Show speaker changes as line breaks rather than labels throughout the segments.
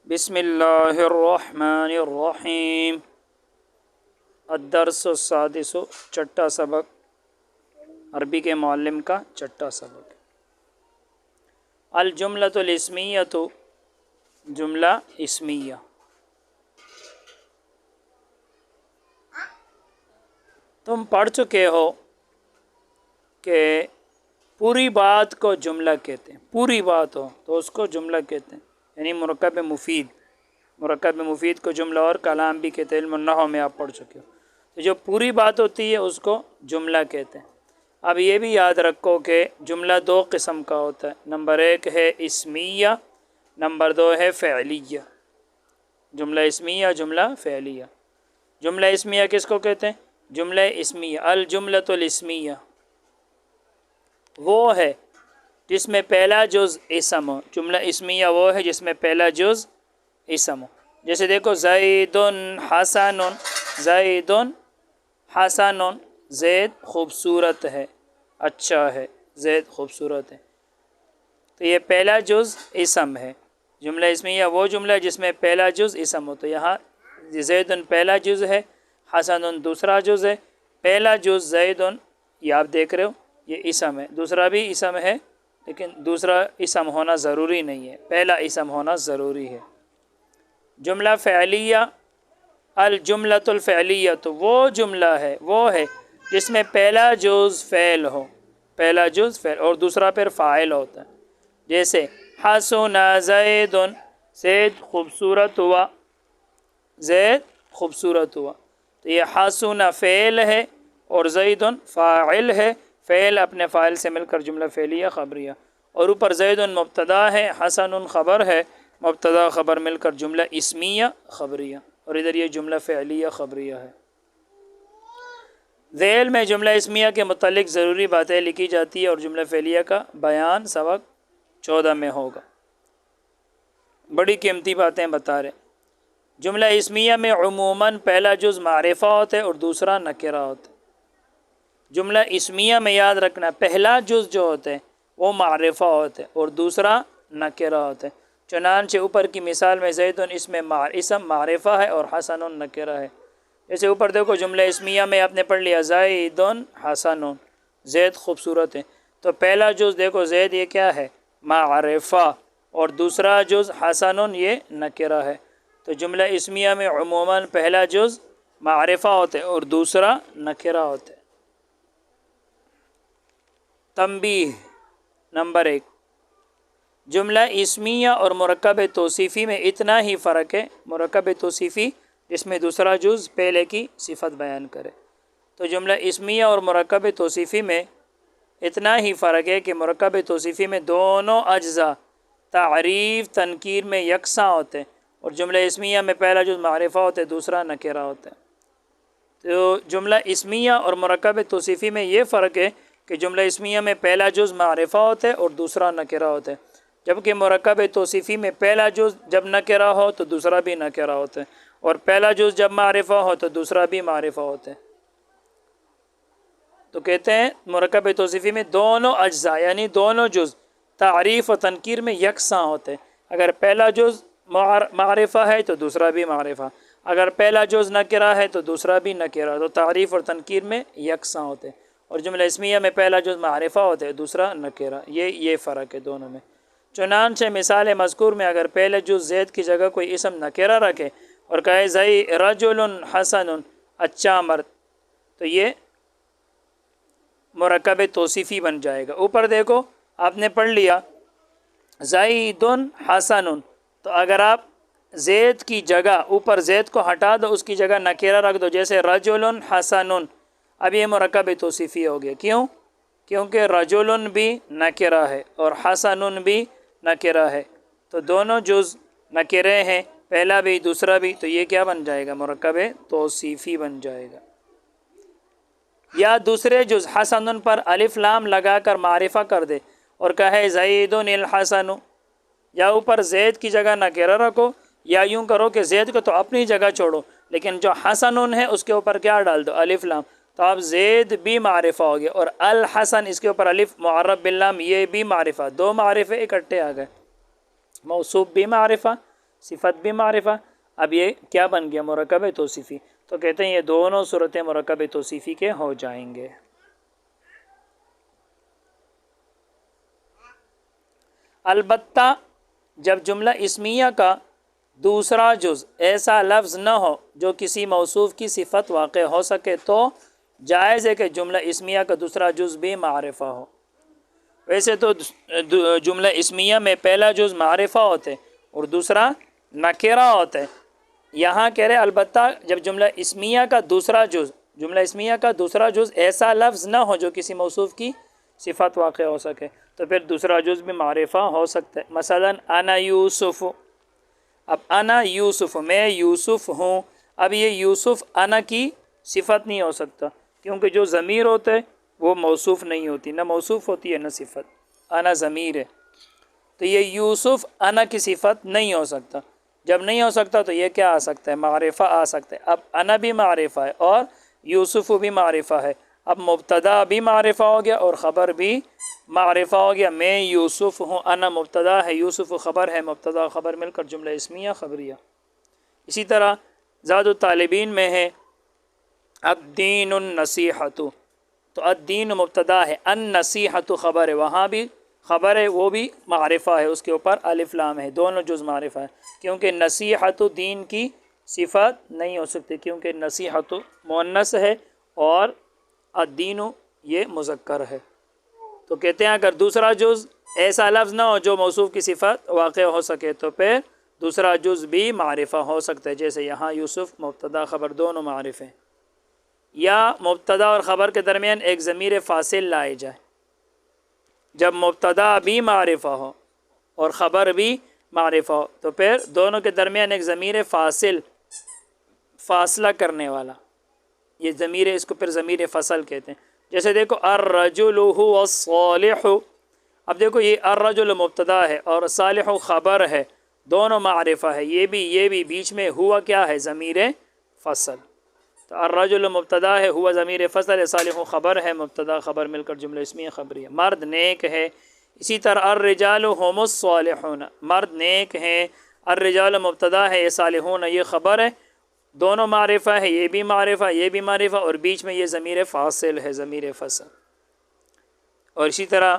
بسم اللہ الرحمن الرحیم الدرس السادس، چھٹا سبق، عربی کے معلم کا چھٹا سبق۔ الجملۃ الاسمیۃ، جملہ اسمیہ۔ تم پڑھ چکے ہو کہ پوری بات کو جملہ کہتے ہیں، پوری بات ہو تو اس کو جملہ کہتے ہیں، یعنی مرکب مفید۔ مرکب مفید کو جملہ اور کلام بھی کہتے ہیں، علم النحو میں آپ پڑھ چکے ہو۔ تو جو پوری بات ہوتی ہے اس کو جملہ کہتے ہیں۔ اب یہ بھی یاد رکھو کہ جملہ دو قسم کا ہوتا ہے، نمبر ایک ہے اسمیہ، نمبر دو ہے فعلیہ۔ جملہ اسمیہ، جملہ فعلیہ۔ جملہ اسمیہ کس کو کہتے ہیں؟ جملہ اسمیہ، الجملۃ الاسمیہ وہ ہے جس میں پہلا جز اسم ہو۔ جملہ اسمیہ وہ ہے جس میں پہلا جز اسم ہو۔ جیسے دیکھو، زید حسن، زید حسن، زید خوبصورت ہے، اچھا ہے، زید خوبصورت ہے۔ تو یہ پہلا جز اسم ہے۔ جملہ اسمیہ وہ جملہ ہے جس میں پہلا جز اسم ہو۔ تو یہاں زید پہلا جز ہے، حسن دوسرا جز ہے۔ پہلا جز زید، یہ آپ دیکھ رہے ہو، یہ اسم ہے، دوسرا بھی اسم ہے، لیکن دوسرا اسم ہونا ضروری نہیں ہے، پہلا اسم ہونا ضروری ہے۔ جملہ فعلیہ، الجملۃ الفعلیہ تو وہ جملہ ہے، وہ ہے جس میں پہلا جز فعل ہو، پہلا جز فعل اور دوسرا پھر فاعل ہوتا ہے۔ جیسے حسن زید، زید خوبصورت ہوا، زید خوبصورت ہوا۔ تو یہ حسن فعل ہے اور زید فاعل ہے۔ فعل اپنے فاعل سے مل کر جملہ فعلیہ خبریہ، اور اوپر زید مبتدا ہے، حسن خبر ہے، مبتدا خبر مل کر جملہ اسمیہ خبریہ، اور ادھر یہ جملہ فعلیہ خبریہ ہے۔ ذیل میں جملہ اسمیہ کے متعلق ضروری باتیں لکھی جاتی ہے اور جملہ فعلیہ کا بیان سبق 14 میں ہوگا۔ بڑی قیمتی باتیں بتا رہے۔ جملہ اسمیہ میں عموماً پہلا جز معرفہ ہوتا ہے اور دوسرا نکرہ ہوتا ہے۔ جملہ اسمیہ میں یاد رکھنا، پہلا جز جو ہوتا ہے وہ معرفہ ہوتا ہے اور دوسرا نکرہ ہوتا ہے۔ چنانچہ اوپر کی مثال میں زید اسم معرفہ ہے اور حسن نکرہ ہے۔ جیسے اوپر دیکھو، جملہ اسمیہ میں آپ نے پڑھ لیا زید حسن، زید خوبصورت ہے، تو پہلا جز دیکھو زید یہ کیا ہے؟ معرفہ، اور دوسرا جز حسن یہ نکرہ ہے۔ تو جملہ اسمیہ میں عموماً پہلا جز معرفہ ہوتا ہے اور دوسرا نکرہ ہوتا ہے۔ تنبیہ نمبر 1، جملہ اسمیہ اور مرکب توصیفی میں اتنا ہی فرق ہے۔ مرکب توصیفی جس میں دوسرا جز پہلے کی صفت بیان کرے، تو جملہ اسمیہ اور مرکب توصیفی میں اتنا ہی فرق ہے کہ مرکب توصیفی میں دونوں اجزاء تعریف تنکیر میں یکساں ہوتے ہیں، اور جملہ اسمیہ میں پہلا جز معرفہ ہوتا ہے، دوسرا نکرہ ہوتا ہے۔ تو جملہ اسمیہ اور مرکب توصیفی میں یہ فرق ہے کہ جملہ اسمیہ میں پہلا جز معرفہ ہوتا ہے اور دوسرا نکرہ ہوتا ہے، جبکہ مرکب توصیفی میں پہلا جز جب نکرہ ہو تو دوسرا بھی نکرہ ہوتا ہے، اور پہلا جز جب معرفہ ہو تو دوسرا بھی معرفہ ہوتا ہے۔ تو کہتے ہیں مرکب توصیفی میں دونوں اجزاء یعنی دونوں جز تعریف و تنکیر میں یکساں ہوتے ہیں۔ اگر پہلا جز معرفہ ہے تو دوسرا بھی معرفہ، اگر پہلا جز نکرہ ہے تو دوسرا بھی نکرہ، تو تعریف اور تنکیر میں یکساں ہوتے ہیں۔ اور جملہ اسمیہ میں پہلا جز معرفہ ہوتا ہے، دوسرا نکرہ، یہ فرق ہے دونوں میں۔ چنانچہ مثال مذکور میں اگر پہلے جز زید کی جگہ کوئی اسم نکرہ رکھے اور کہے زئی رجل حسن، اچھا مرد، تو یہ مرکب توصیفی بن جائے گا۔ اوپر دیکھو، آپ نے پڑھ لیا زید حسن، تو اگر آپ زید کی جگہ اوپر زید کو ہٹا دو، اس کی جگہ نکرہ رکھ دو، جیسے رجل حسن، اب یہ مرکب توصیفی ہو گیا۔ کیوں؟ کیونکہ رجل بھی نکرہ ہے اور حسن بھی نکرہ ہے، تو دونوں جز نکرے ہیں، پہلا بھی دوسرا بھی، تو یہ کیا بن جائے گا؟ مرکب توصیفی بن جائے گا۔ یا دوسرے جز حسن پر الف لام لگا کر معرفہ کر دے اور کہے زید الحسن، یا اوپر زید کی جگہ نکرہ رکھو، یا یوں کرو کہ زید کو تو اپنی جگہ چھوڑو، لیکن جو حسن ہے اس کے اوپر کیا ڈال دو؟ الف لام، تو اب زید بھی معرفہ ہو گیا، اور الحسن اس کے اوپر الف معرب باللام، یہ بھی معرفہ، دو معرفے اکٹھے آ گئے، موصوف بھی معرفہ، صفت بھی معرفہ. اب یہ کیا بن گیا؟ مرکب توصیفی. تو کہتے ہیں یہ دونوں صورتیں مرکب توصیفی کے ہو جائیں گے. البتہ جب جملہ اسمیہ کا دوسرا جز ایسا لفظ نہ ہو جو کسی موصوف کی صفت واقع ہو سکے تو جائز ہے کہ جملہ اسمیہ کا دوسرا جز بھی معرفہ ہو. ویسے تو جملہ اسمیہ میں پہلا جز معرفہ ہوتے اور دوسرا نکرہ ہوتا ہے. یہاں کہہ رہے البتہ جب جملہ اسمیہ کا دوسرا جز ایسا لفظ نہ ہو جو کسی موصوف کی صفت واقع ہو سکے تو پھر دوسرا جز بھی معرفہ ہو سکتا ہے. مثلا انا یوسف. اب انا یوسف، میں یوسف ہوں. اب یہ یوسف انا کی صفت نہیں ہو سکتا کیونکہ جو ضمیر ہوتا ہے وہ موصوف نہیں ہوتی، نہ موصوف ہوتی ہے نہ صفت. انا ضمیر ہے تو یہ یوسف انا کی صفت نہیں ہو سکتا. جب نہیں ہو سکتا تو یہ کیا آ سکتا ہے؟ معرفہ آ سکتا ہے. اب انا بھی معرفہ ہے اور یوسف بھی معرفہ ہے. اب مبتدا بھی معرفہ ہو گیا اور خبر بھی معرفہ ہو گیا. میں یوسف ہوں، انا مبتدا ہے، یوسف خبر ہے، مبتدا خبر مل کر جملہ اسمیہ خبریہ. اسی طرح زاد الطالبین میں ہے الدین النصیحۃ، تو الدین مبتدا ہے، النصیحۃ خبر ہے، وہاں بھی خبر ہے، وہ بھی معرفہ ہے، اس کے اوپر الف لام ہے، دونوں جز معرفہ ہے کیونکہ نصیحۃ دین کی صفت نہیں ہو سکتی کیونکہ نصیحۃ مؤنث ہے اور الدین یہ مذکر ہے. تو کہتے ہیں اگر دوسرا جز ایسا لفظ نہ ہو جو موصوف کی صفت واقع ہو سکے تو پھر دوسرا جز بھی معرفہ ہو سکتا ہے. جیسے یہاں یوسف مبتدا خبر دونوں معرف ہیں. یا مبتدا اور خبر کے درمیان ایک ضمیر فاصل لائے جائے. جب مبتدا بھی معرفہ ہو اور خبر بھی معرفہ ہو تو پھر دونوں کے درمیان ایک ضمیر فاصلہ کرنے والا، یہ ضمیر، اس کو پھر ضمیر فصل کہتے ہیں. جیسے دیکھو الرجل هو الصالح. اب دیکھو یہ الرجل مبتدا ہے اور صالح خبر ہے، دونوں معرفہ ہے. یہ بھی بیچ میں ہوا کیا ہے؟ ضمیر فصل. تو الرجل مبتدا ہے، ہوا ضمیر فصل ہے، صالح خبر ہے، مبتدا خبر مل کر جملہ اسمیہ خبریہ. مرد نیک ہے. اسی طرح الرجال هم الصالحون، مرد نیک ہیں. الرجال مبتدا ہے، یہ صالحون یہ خبر ہے، دونوں معرفہ ہے، یہ بھی معرفہ یہ بھی معرفہ اور بیچ میں یہ ضمیر فاصل ہے، ضمیر فصل. اور اسی طرح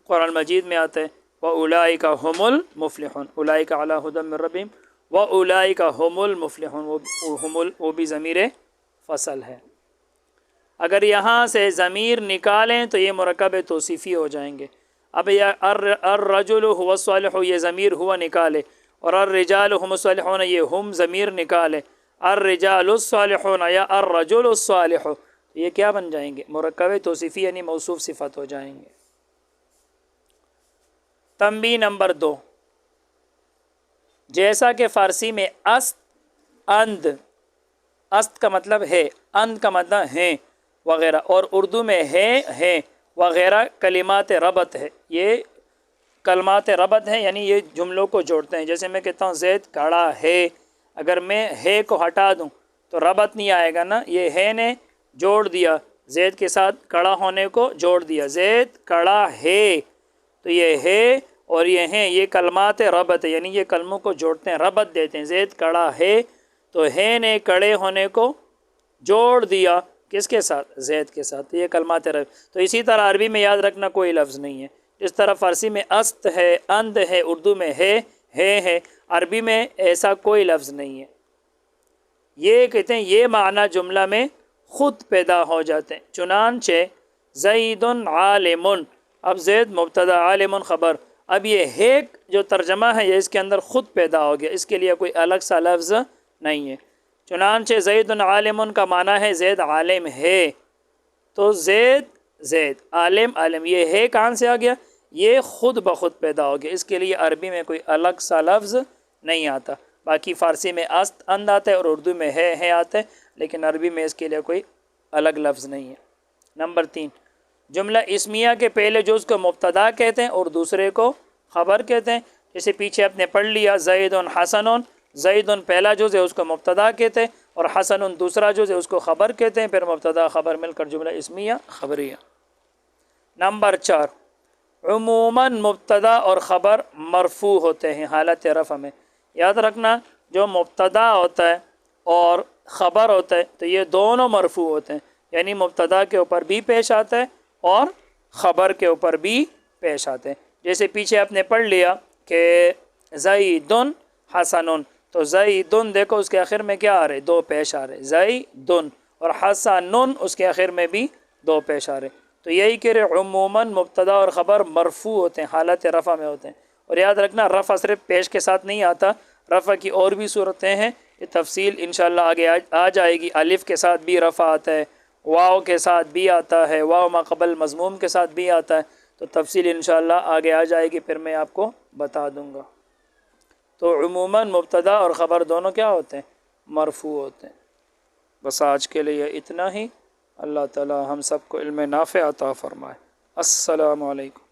قرآن مجید میں آتا ہے وَأُولَئِكَ هُمُ الْمُفْلِحُونَ، اولئک علی ھدی من ربہم وَأُولَئِكَ هُمُ الْمُفْلِحُونَ، وہ بھی ضمیر فصل ہے. اگر یہاں سے ضمیر نکالیں تو یہ مرکب توصیفی ہو جائیں گے. اب یہ الرجل هو الصالح یہ ضمیر ہوا نکالے اور الرجال هم الصالحون یہ ہم ضمیر نکالے، الرجال الصالحون یا الرجل الصالح، یہ کیا بن جائیں گے؟ مرکب توصیفی یعنی موصوف صفت ہو جائیں گے. تنبیہ نمبر 2، جیسا کہ فارسی میں است، اند، است کا مطلب ہے، اند کا مطلب ہیں وغیرہ، اور اردو میں ہے وغیرہ کلمات ربط ہے. یہ کلمات ربط ہیں یعنی یہ جملوں کو جوڑتے ہیں. جیسے میں کہتا ہوں زید کھڑا ہے، اگر میں ہے کو ہٹا دوں تو ربط نہیں آئے گا نا. یہ ہے نے جوڑ دیا، زید کے ساتھ کھڑا ہونے کو جوڑ دیا، زید کھڑا ہے، تو یہ ہے اور یہ ہیں یہ کلمات ربط ہے یعنی یہ کلموں کو جوڑتے ہیں، ربط دیتے ہیں. زید کھڑا ہے تو ہے نے کھڑے ہونے کو جوڑ دیا، کس کے ساتھ؟ زید کے ساتھ. یہ کلمات ربط. تو اسی طرح عربی میں یاد رکھنا کوئی لفظ نہیں ہے. جس طرح فارسی میں است ہے، اند ہے، اردو میں ہے، عربی میں ایسا کوئی لفظ نہیں ہے. یہ کہتے ہیں یہ معنی جملہ میں خود پیدا ہو جاتے ہیں. چنانچہ زید عالم، اب زید مبتدا عالم خبر. اب یہ ہے جو ترجمہ ہے یہ اس کے اندر خود پیدا ہو گیا، اس کے لیے کوئی الگ سا لفظ نہیں ہے. چنانچہ زید عالم کا معنی ہے زید عالم ہے، تو زید عالم یہ ہے کہاں سے آ گیا؟ یہ خود بخود پیدا ہو گیا، اس کے لیے عربی میں کوئی الگ سا لفظ نہیں آتا. باقی فارسی میں است، اند آتا ہے اور اردو میں ہے آتا ہے، لیکن عربی میں اس کے لیے کوئی الگ لفظ نہیں ہے. نمبر 3، جملہ اسمیہ کے پہلے جز کو مبتدا کہتے ہیں اور دوسرے کو خبر کہتے ہیں. جیسے پیچھے آپ نے پڑھ لیا زید حسن، زید پہلا جز ہے اس کو مبتدا کہتے ہیں اور حسن دوسرا جز ہے اس کو خبر کہتے ہیں، پھر مبتدا خبر مل کر جملہ اسمیہ خبریہ. نمبر 4، عموماً مبتدا اور خبر مرفوع ہوتے ہیں حالت رفع میں، یاد رکھنا جو مبتدا ہوتا ہے اور خبر ہوتا ہے تو یہ دونوں مرفوع ہوتے ہیں، یعنی مبتدا کے اوپر بھی پیش آتا ہے اور خبر کے اوپر بھی پیش آتے ہیں۔ جیسے پیچھے آپ نے پڑھ لیا کہ زیدن حسن، تو زیدن دیکھو اس کے آخر میں کیا آ رہے؟ دو پیش آ رہے، زیدن، اور حسن اس کے آخر میں بھی دو پیش آ رہے۔ تو یہی کہ عموماً مبتدا اور خبر مرفوع ہوتے ہیں، حالت رفع میں ہوتے ہیں۔ اور یاد رکھنا رفع صرف پیش کے ساتھ نہیں آتا، رفع کی اور بھی صورتیں ہیں، یہ تفصیل انشاءاللہ آگے آ جائے گی۔ الف کے ساتھ بھی رفع آتا ہے، واو کے ساتھ بھی آتا ہے، واو ما قبل مضموم کے ساتھ بھی آتا ہے، تو تفصیل انشاءاللہ آگے آ جائے گی، پھر میں آپ کو بتا دوں گا۔ تو عموماً مبتدا اور خبر دونوں کیا ہوتے ہیں؟ مرفوع ہوتے ہیں۔ بس آج کے لیے اتنا ہی۔ اللہ تعالی ہم سب کو علم نافع عطا فرمائے۔ السلام علیکم۔